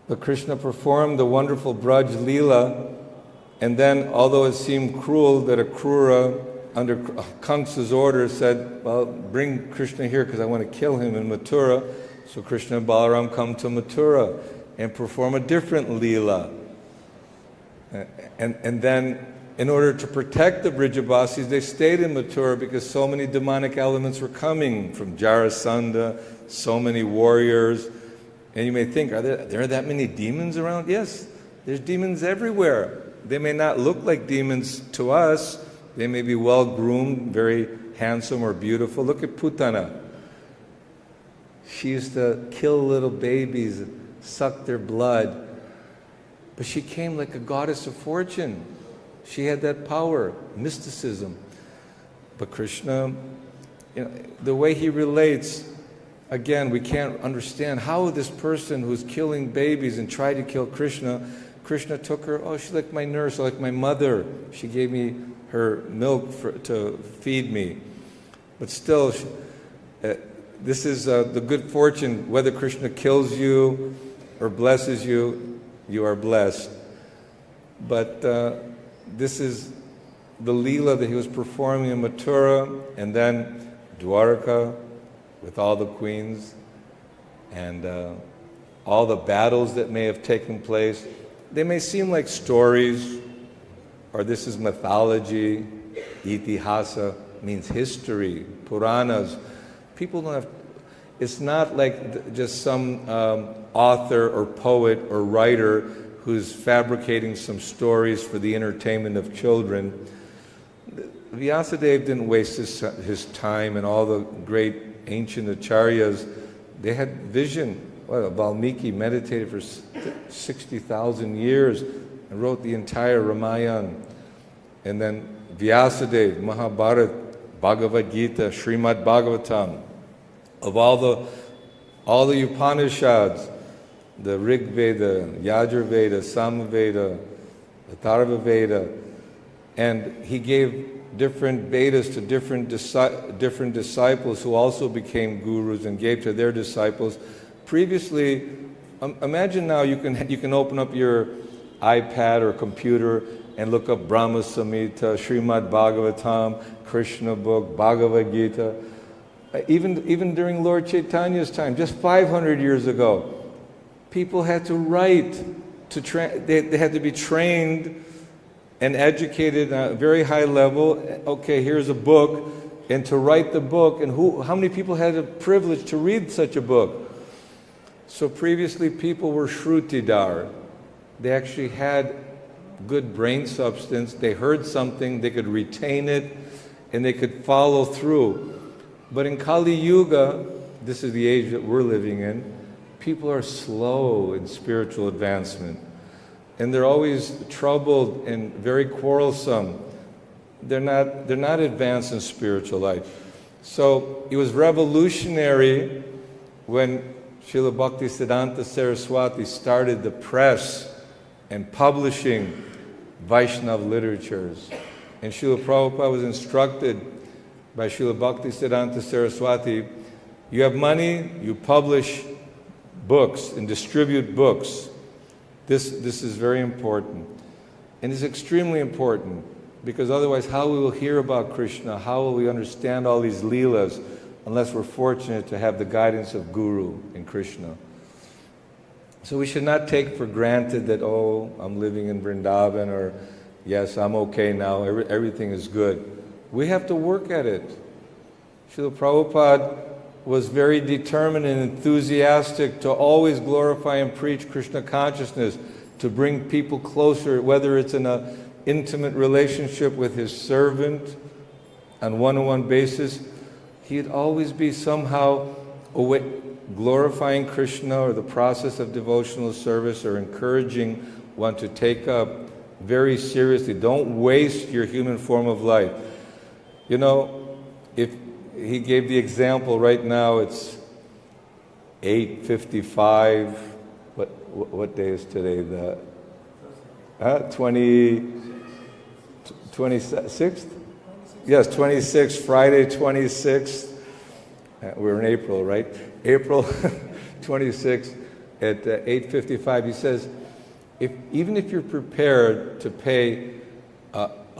[SPEAKER 1] But Krishna performed the wonderful Braj Leela, and then, although it seemed cruel that Akrūra, under Kamsa's order, said, well, bring Krishna here because I want to kill him in Mathura. So Krishna and Balarāma come to Mathura and perform a different Leela. And then, in order to protect the Brijabasis, they stayed in Mathura because so many demonic elements were coming from Jarasandha, so many warriors. And you may think, are there that many demons around? Yes, there's demons everywhere. They may not look like demons to us. They may be well-groomed, very handsome or beautiful. Look at Putana. She used to kill little babies, suck their blood. But she came like a goddess of fortune. She had that power, mysticism. But Krishna, the way he relates, again, we can't understand how this person who's killing babies and tried to kill Krishna took her, oh, she's like my nurse, like my mother. She gave me her milk to feed me. But still, this is the good fortune. Whether Krishna kills you or blesses you, you are blessed. But this is the Leela that he was performing in Mathura, and then Dvārakā with all the queens, and all the battles that may have taken place. They may seem like stories, or this is mythology. Itihasa means history, Puranas. People don't have, it's not like just some author or poet or writer who's fabricating some stories for the entertainment of children. Vyasadeva didn't waste his time, and all the great ancient acharyas, they had vision. Well, Valmiki meditated for 60,000 years and wrote the entire Ramayana. And then Vyasadeva, Mahabharata, Bhagavad Gita, Srimad Bhagavatam, of all the Upanishads, the Rig Veda, Yajur Veda, Samaveda, Atharva Veda, and he gave different Vedas to different disciples who also became gurus and gave to their disciples. Previously, imagine now you can open up your iPad or computer and look up Brahma Samita, Srimad Bhagavatam, Krishna book, Bhagavad Gita. Even during Lord Chaitanya's time, just 500 years ago, people had to write, they had to be trained and educated at a very high level. Okay, here's a book, and to write the book, and how many people had the privilege to read such a book? So previously people were shrutidar. They actually had good brain substance. They heard something, they could retain it, and they could follow through. But in Kali Yuga, this is the age that we're living in, people are slow in spiritual advancement. And they're always troubled and very quarrelsome. They're not advanced in spiritual life. So it was revolutionary when Srila Bhaktisiddhanta Saraswati started the press and publishing Vaishnava literatures. And Srila Prabhupada was instructed by Srila Bhaktisiddhanta Saraswati, you have money, you publish books and distribute books. This is very important. And it's extremely important, because otherwise how we will hear about Krishna, how will we understand all these leelas, unless we're fortunate to have the guidance of Guru and Krishna. So we should not take for granted that, oh, I'm living in Vrindavan, or yes, I'm okay now, everything is good. We have to work at it. Srila Prabhupada was very determined and enthusiastic to always glorify and preach Krishna consciousness, to bring people closer, whether it's in an intimate relationship with his servant on one-on-one basis. He'd always be somehow glorifying Krishna, or the process of devotional service, or encouraging one to take up very seriously. Don't waste your human form of life. You know, if he gave the example right now, it's 8:55. What day is today? The 26th? Yes, 26th, Friday 26th. We're in April, right? April 26th at 8:55. He says, even if you're prepared to pay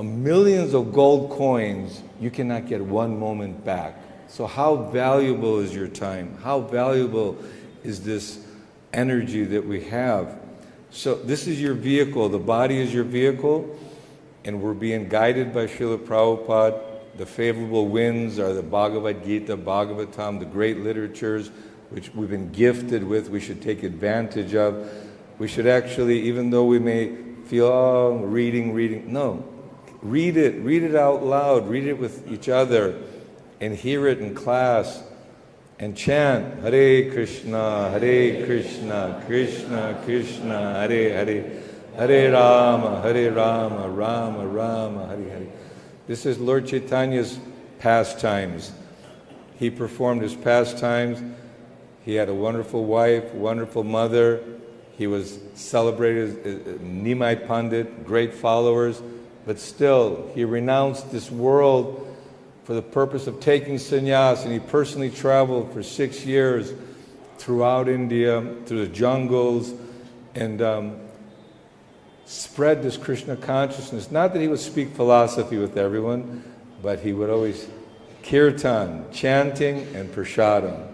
[SPEAKER 1] millions of gold coins, you cannot get one moment back. So how valuable is your time? How valuable is this energy that we have? So this is your vehicle. The body is your vehicle, and we're being guided by Srila Prabhupada. The favorable winds are the Bhagavad Gita, Bhagavatam, the great literatures which we've been gifted with, we should take advantage of. We should actually, even though we may feel, oh, reading, no. Read it out loud, read it with each other, and hear it in class, and chant, Hare Krishna, Krishna Krishna, Hare Hare, Hare Rama, Rama Rama, Hare Hare. This is Lord Chaitanya's pastimes. He performed his pastimes. He had a wonderful wife, wonderful mother. He was celebrated as Nimai Pandit, great followers. But still, he renounced this world for the purpose of taking sannyas, and he personally traveled for 6 years throughout India, through the jungles, and spread this Krishna consciousness. Not that he would speak philosophy with everyone, but he would always chanting and prasadam.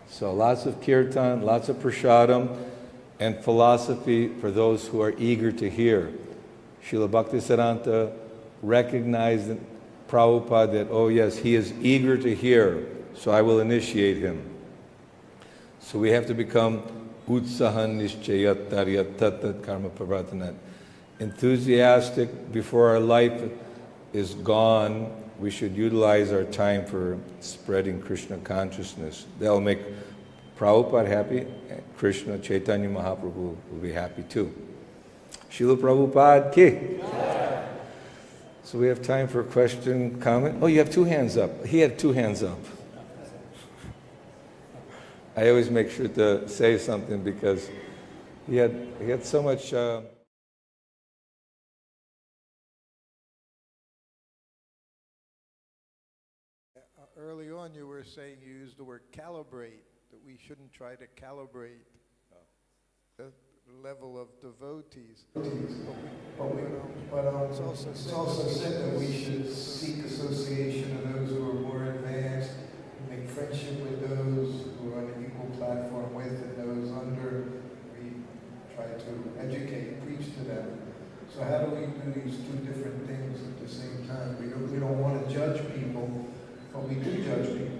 [SPEAKER 1] So lots of kirtan, lots of prasadam. and philosophy for those who are eager to hear. Srila Bhaktisiddhanta recognized Prabhupada that, oh yes, he is eager to hear, so I will initiate him. So we have to become utsahan nishchayataryatat karma pravartanat. Enthusiastic before our life is gone. We should utilize our time for spreading Krishna consciousness. That will make Prabhupada happy, Krishna, Chaitanya Mahaprabhu will be happy too. Srila Prabhupada ki. So we have time for a question, comment. Oh, you have two hands up. He had two hands up. I always make sure to say something because he had so much...
[SPEAKER 2] Early on you were saying, you used the word calibrate, that we shouldn't try to calibrate the level of devotees. But it's also said that we should seek association of those who are more advanced, make friendship with those who are on an equal platform with and those under. We try to educate, preach to them. So how do we do these two different things at the same time? We don't want to judge people, but we do judge people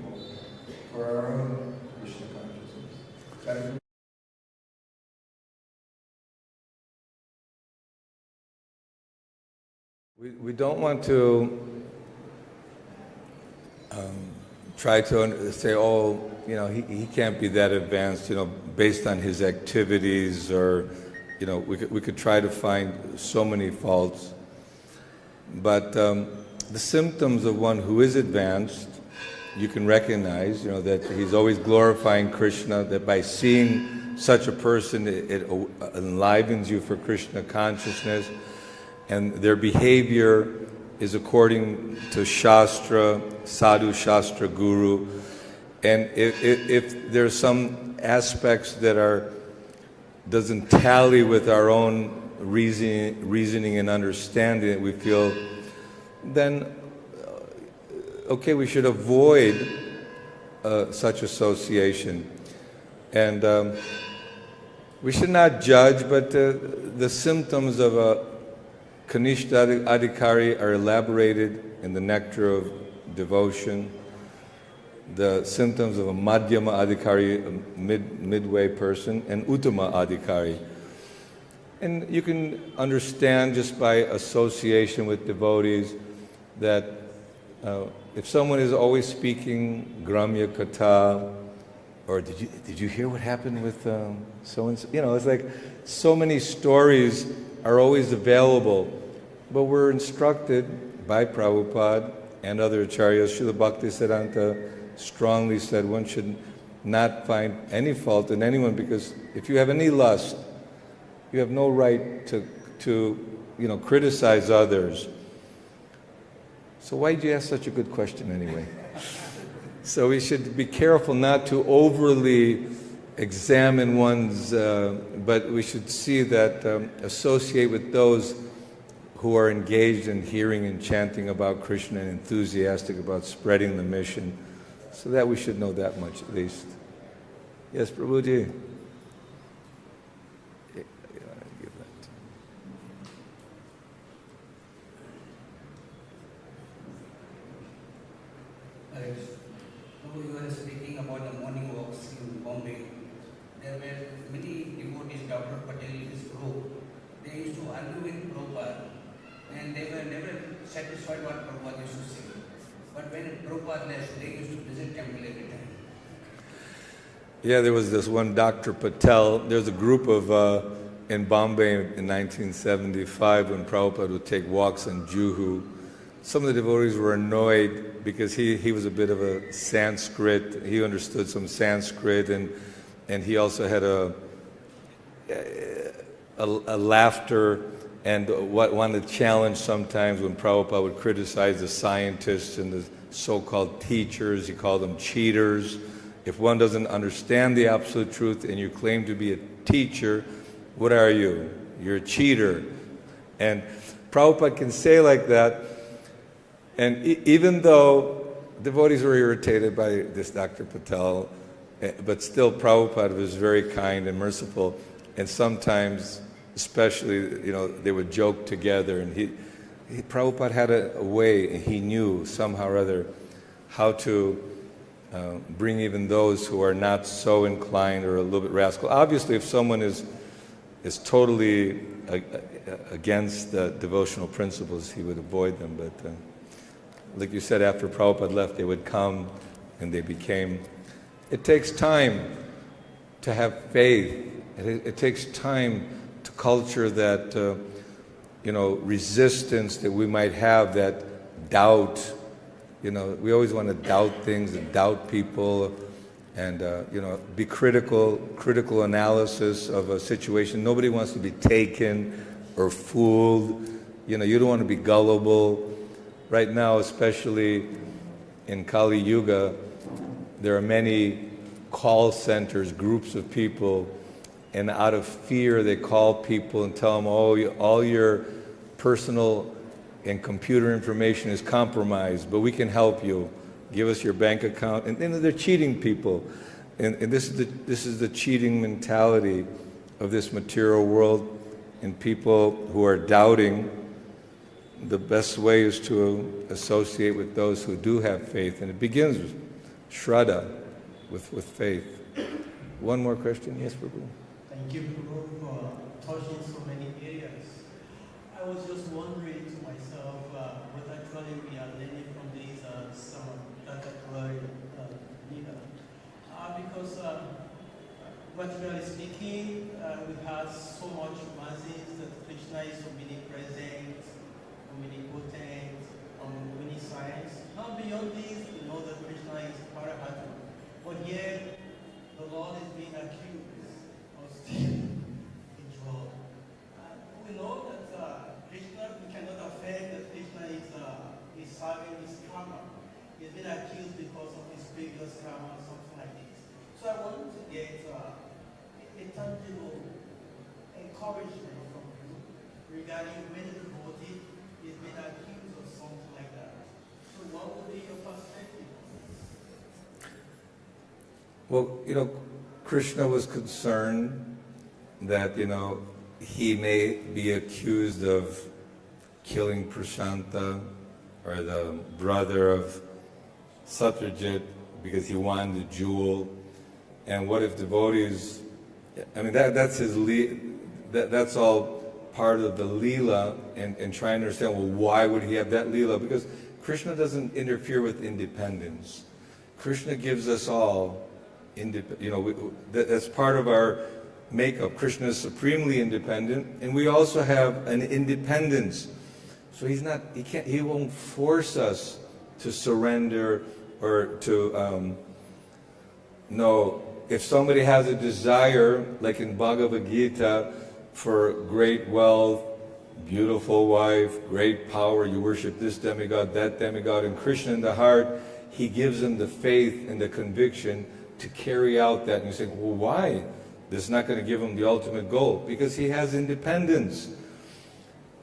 [SPEAKER 2] for our own Krishna consciousness.
[SPEAKER 1] We don't want to try to say, oh, you know, he can't be that advanced, you know, based on his activities, or, you know, we could try to find so many faults. But the symptoms of one who is advanced, you can recognize, you know, that he's always glorifying Krishna, that by seeing such a person, it enlivens you for Krishna consciousness, and their behavior is according to Shastra, Sadhu Shastra Guru. And if there's some aspects that doesn't tally with our own reasoning and understanding that we feel, then okay, we should avoid such association. And we should not judge, but the symptoms of a Kanishta Adhikari are elaborated in the Nectar of Devotion. The symptoms of a Madhyama Adhikari, a midway person, and Uttama Adhikari. And you can understand just by association with devotees that if someone is always speaking Gramya Katha, or did you hear what happened with so-and-so? You know, it's like so many stories are always available, but we're instructed by Prabhupada and other acharyas. Srila Bhaktisiddhanta strongly said one should not find any fault in anyone, because if you have any lust, you have no right to you know, criticize others. So why did you ask such a good question anyway? So we should be careful not to overly examine one's, but we should see that associate with those who are engaged in hearing and chanting about Krishna and enthusiastic about spreading the mission. So that we should know that much at least. Yes, Prabhuji?
[SPEAKER 3] You were speaking about the morning walks in Bombay. There were many devotees, Dr. Patel's group. They used to argue with Prabhupada, and they were never satisfied what Prabhupada used to say. But when Prabhupada left, they used to visit temple every time.
[SPEAKER 1] Yeah, there was this one Dr. Patel. There's a group of, in Bombay in 1975 when Prabhupada would take walks in Juhu. Some of the devotees were annoyed because he was a bit of a Sanskrit. He understood some Sanskrit, and he also had a laughter and wanted to challenge sometimes when Prabhupada would criticize the scientists and the so-called teachers. He called them cheaters. If one doesn't understand the absolute truth and you claim to be a teacher, what are you? You're a cheater. And Prabhupada can say like that. And even though devotees were irritated by this Dr. Patel, but still Prabhupada was very kind and merciful. And sometimes, especially, they would joke together, and Prabhupada had a way, and he knew somehow or other how to bring even those who are not so inclined or a little bit rascal. Obviously, if someone is totally against the devotional principles, he would avoid them. But like you said, after Prabhupada left, they would come and they became... It takes time to have faith. It takes time to culture that, resistance that we might have, that doubt. We always want to doubt things and doubt people and, be critical analysis of a situation. Nobody wants to be taken or fooled. You don't want to be gullible. Right now, especially in Kali Yuga, there are many call centers, groups of people, and out of fear they call people and tell them, all your personal and computer information is compromised, but we can help you. Give us your bank account. And they're cheating people. And this is the cheating mentality of this material world. And people who are doubting, the best way is to associate with those who do have faith. And it begins with Shraddha, with faith. One more question? Yes, Prabhu.
[SPEAKER 4] Thank you, Prabhu, for touching so many areas. I was just wondering to myself, what actually we are learning from these Samataka leader. Because materially speaking, we have so much masses that Krishna is omnipresent, omnipotent, omniscient. Now beyond this, we know that Krishna is Parākṣit. But yet, the Lord is being accused of stealing control. We know that Krishna, we cannot affirm that Krishna is serving his karma. He's been accused because of his previous karma or something like this. So I wanted to get a tangible encouragement from you regarding when the devotee is being accused of something like that. So what would be your perspective?
[SPEAKER 1] Well, Krishna was concerned that, he may be accused of killing Praśanta, or the brother of Satrājit, because he wanted the jewel. And what if devotees, that's that's all part of the Leela, and trying to understand, well, why would he have that Leela? Because Krishna doesn't interfere with independence. Krishna gives us all that's part of our makeup. Krishna is supremely independent, and we also have an independence. So he won't force us to surrender or to, no. If somebody has a desire, like in Bhagavad Gita, for great wealth, beautiful wife, great power, you worship this demigod, that demigod, and Krishna in the heart, he gives them the faith and the conviction to carry out that. And you say, well, why? This is not going to give him the ultimate goal. Because he has independence.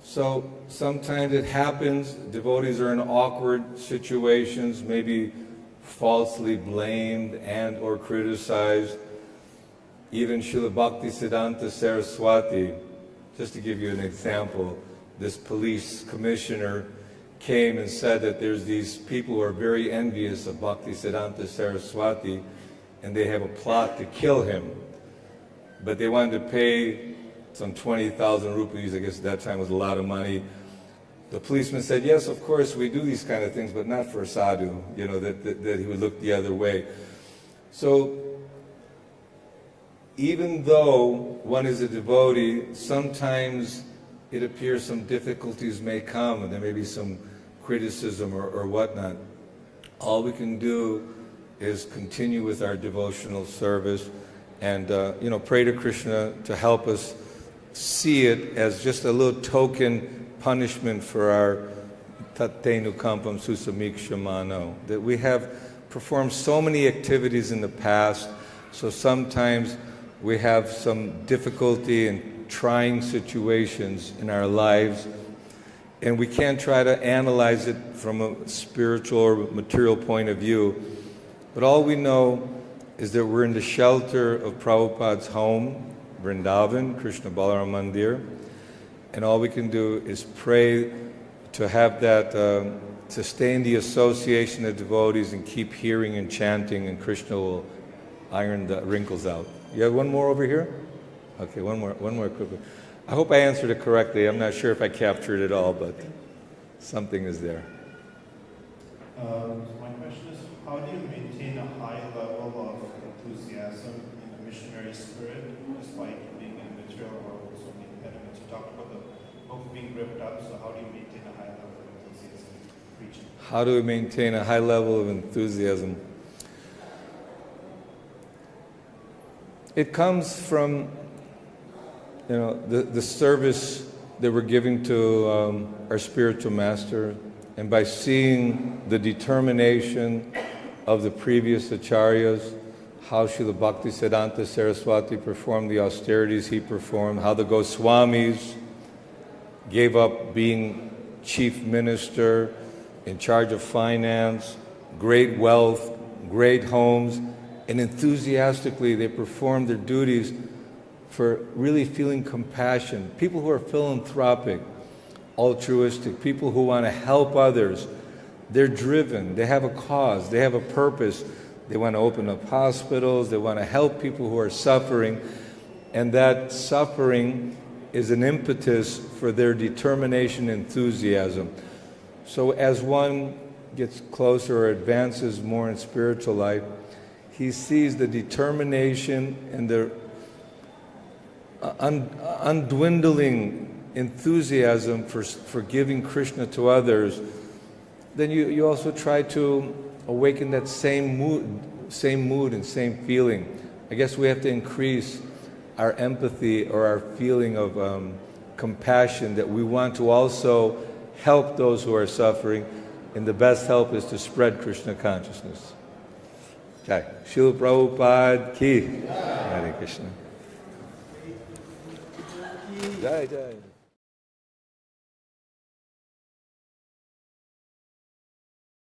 [SPEAKER 1] So sometimes it happens, devotees are in awkward situations, maybe falsely blamed and or criticized. Even Śrīla Bhaktisiddhanta Saraswati, just to give you an example, this police commissioner came and said that there's these people who are very envious of Bhaktisiddhanta Saraswati, and they have a plot to kill him. But they wanted to pay some 20,000 rupees, I guess at that time was a lot of money. The policeman said, yes, of course, we do these kind of things, but not for a sadhu, that he would look the other way. So, even though one is a devotee, sometimes it appears some difficulties may come, and there may be some criticism or whatnot. All we can do is continue with our devotional service and, pray to Krishna to help us see it as just a little token punishment for our tatenukampam susamikṣamano, that we have performed so many activities in the past, so sometimes we have some difficulty in trying situations in our lives, and we can't try to analyze it from a spiritual or material point of view, but all we know is that we're in the shelter of Prabhupada's home, Vrindavan, Krishna Balarāma Mandir, and all we can do is pray to have that, sustain the association of devotees and keep hearing and chanting, and Krishna will iron the wrinkles out. You have one more over here? Okay, one more quickly. I hope I answered it correctly. I'm not sure if I captured it all, but something is there.
[SPEAKER 5] My question is, how do you maintain a high level of enthusiasm in the missionary spirit despite being in the material world with so many impediments? You talked about the hope of being ripped up, so how do you maintain a high level of enthusiasm in preaching?
[SPEAKER 1] How do we maintain a high level of enthusiasm? It comes from, the service that we're giving to our spiritual master, and by seeing the determination of the previous acharyas, how Śrīla Bhaktisiddhanta Saraswati performed the austerities he performed, how the Goswamis gave up being chief minister, in charge of finance, great wealth, great homes, and enthusiastically they performed their duties for really feeling compassion. People who are philanthropic, altruistic, people who want to help others, they're driven, they have a cause, they have a purpose. They want to open up hospitals, they want to help people who are suffering, and that suffering is an impetus for their determination and enthusiasm. So as one gets closer or advances more in spiritual life, he sees the determination and the undwindling enthusiasm for giving Krishna to others. Then you also try to awaken that same mood and same feeling. I guess we have to increase our empathy or our feeling of compassion, that we want to also help those who are suffering, and the best help is to spread Krishna consciousness. Jai. Śrīla Prabhupada ki. Hare Krishna. Jai Jai.